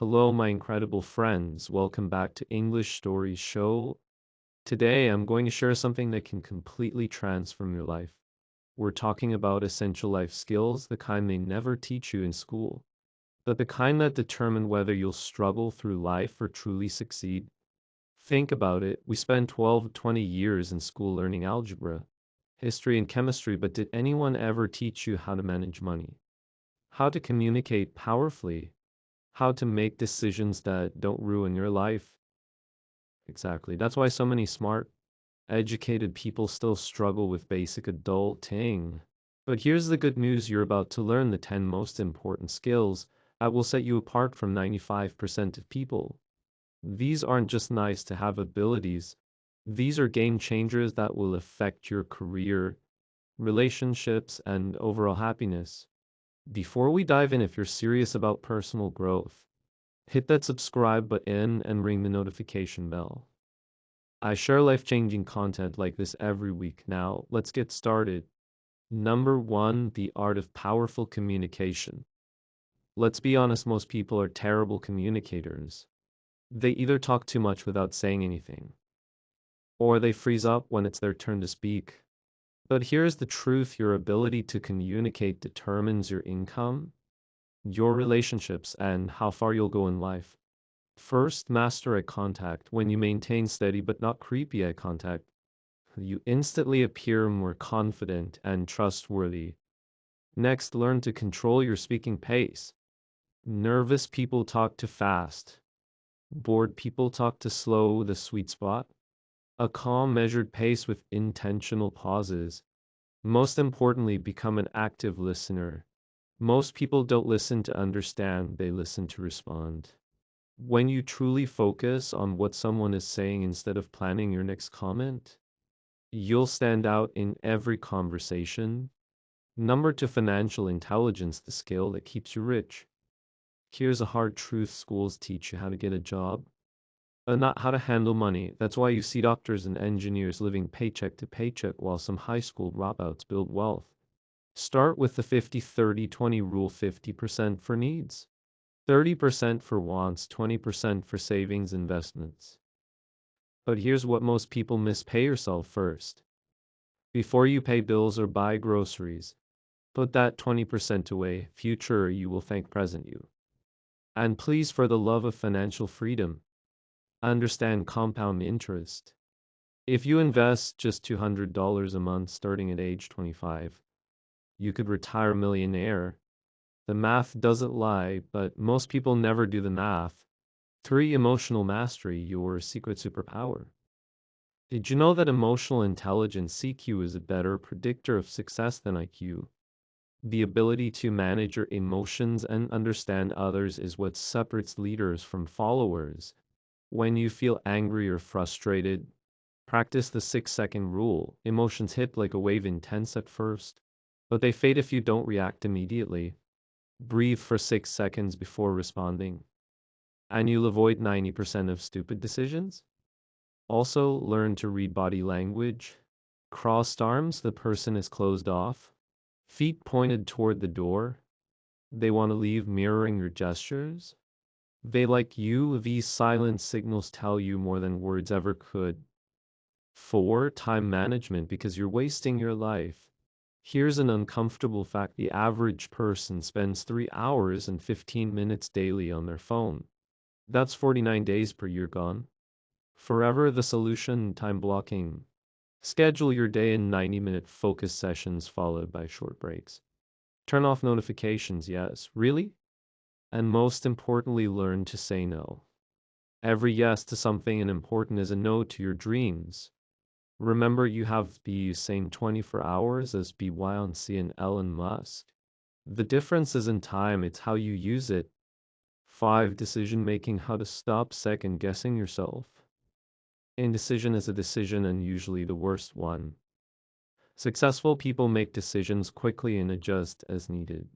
Hello, my incredible friends. Welcome back to English Stories Show. Today, I'm going to share something that can completely transform your life. We're talking about essential life skills, the kind they never teach you in school, but the kind that determine whether you'll struggle through life or truly succeed. Think about it. We spend 12, 20 years in school learning algebra, history, and chemistry, but did anyone ever teach you how to manage money? How to communicate powerfully? How to make decisions that don't ruin your life? Exactly. That's why so many smart, educated people still struggle with basic adulting. But here's the good news: you're about to learn the 10 most important skills that will set you apart from 95% of people. These aren't just nice to have abilities, these are game changers that will affect your career, relationships, and overall happiness. Before we dive in, if you're serious about personal growth, hit that subscribe button and ring the notification bell. I share life-changing content like this every week. Now, let's get started. Number one, the art of powerful communication. Let's be honest, most people are terrible communicators. They either talk too much without saying anything, or they freeze up when it's their turn to speak. But here's the truth: your ability to communicate determines your income, your relationships, and how far you'll go in life. First, master eye contact. When you maintain steady but not creepy eye contact, you instantly appear more confident and trustworthy. Next, learn to control your speaking pace. Nervous people talk too fast. Bored people talk too slow, the sweet spot. A calm, measured pace with intentional pauses. Most importantly, become an active listener. Most people don't listen to understand, they listen to respond. When you truly focus on what someone is saying instead of planning your next comment, you'll stand out in every conversation. Number two, financial intelligence, the skill that keeps you rich. Here's a hard truth: schools teach you how to get a job, not how to handle money. That's why you see doctors and engineers living paycheck to paycheck while some high school dropouts build wealth. Start with the 50-30-20 rule: 50% for needs, 30% for wants, 20% for savings investments. But here's what most people miss: pay yourself first. Before you pay bills or buy groceries, put that 20% away. Future you will thank present you. And please, for the love of financial freedom, understand compound interest. If you invest just $200 a month starting at age 25, you could retire a millionaire. The math doesn't lie, but most people never do the math. 3. Emotional mastery, your secret superpower. Did you know that emotional intelligence, CQ, is a better predictor of success than IQ? The ability to manage your emotions and understand others is what separates leaders from followers. When you feel angry or frustrated, practice the 6-second rule. Emotions hit like a wave, intense at first, but they fade if you don't react immediately. Breathe for 6 seconds before responding, and you'll avoid 90% of stupid decisions. Also, learn to read body language. Crossed arms, the person is closed off. Feet pointed toward the door, they want to leave, mirroring your gestures. They like you. These silent signals tell you more than words ever could. 4. Time management, because you're wasting your life. Here's an uncomfortable fact: the average person spends 3 hours and 15 minutes daily on their phone. That's 49 days per year gone. Forever. The solution: time blocking. Schedule your day in 90-minute focus sessions followed by short breaks. Turn off notifications, yes, really? And most importantly, learn to say no. Every yes to something important is a no to your dreams. Remember, you have the same 24 hours as Beyoncé and Elon Musk. The difference isn't time, it's how you use it. 5. Decision making, how to stop second guessing yourself. Indecision is a decision, and usually the worst one. Successful people make decisions quickly and adjust as needed.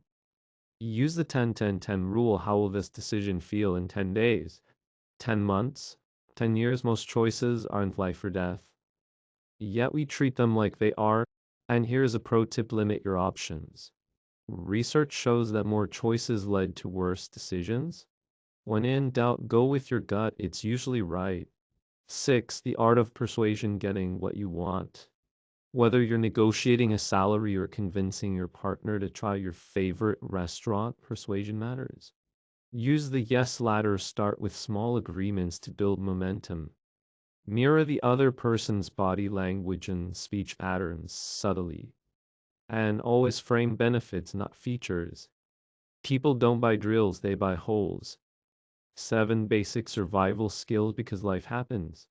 Use the 10-10-10 rule. How will this decision feel in 10 days? 10 months? 10 years? Most choices aren't life or death, yet we treat them like they are. And here's a pro tip: limit your options. Research shows that more choices led to worse decisions. When in doubt, go with your gut. It's usually right. 6. The art of persuasion, getting what you want. Whether you're negotiating a salary or convincing your partner to try your favorite restaurant, persuasion matters. Use the yes ladder. Start with small agreements to build momentum. Mirror the other person's body language and speech patterns subtly. And always frame benefits, not features. People don't buy drills, they buy holes. 7. Basic survival skills, because life happens.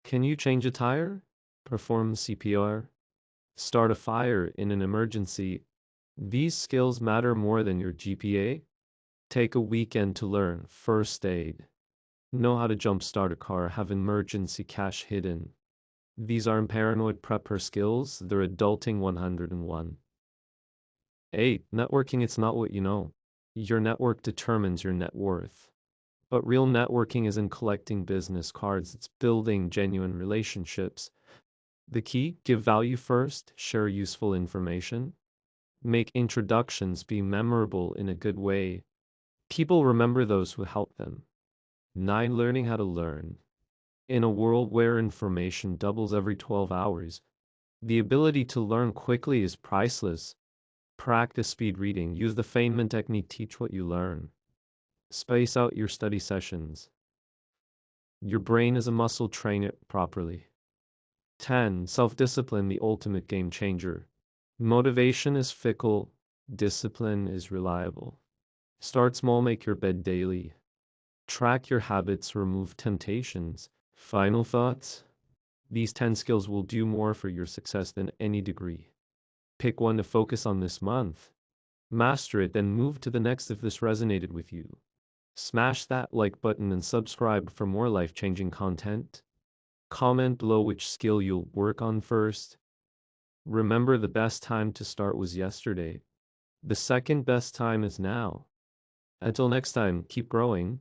Can you change a tire? Perform CPR? Start a fire in an emergency? These skills matter more than your GPA. Take a weekend to learn first aid. Know how to jumpstart a car, have emergency cash hidden. These aren't paranoid prepper skills, they're adulting 101. 8. Networking, it's not what you know. Your network determines your net worth. But real networking isn't collecting business cards, it's building genuine relationships. The key: give value first, share useful information, make introductions, be memorable in a good way. People remember those who help them. 9. Learning how to learn. In a world where information doubles every 12 hours, the ability to learn quickly is priceless. Practice speed reading, use the Feynman technique, teach what you learn. Space out your study sessions. Your brain is a muscle, train it properly. 10. Self-discipline, the ultimate game changer. Motivation is fickle, discipline is reliable. Start small, make your bed daily. Track your habits, remove temptations. Final thoughts? These 10 skills will do more for your success than any degree. Pick one to focus on this month. Master it, then move to the next if this resonated with you. Smash that like button and subscribe for more life-changing content. Comment below which skill you'll work on first. Remember, the best time to start was yesterday. The second best time is now. Until next time, keep growing.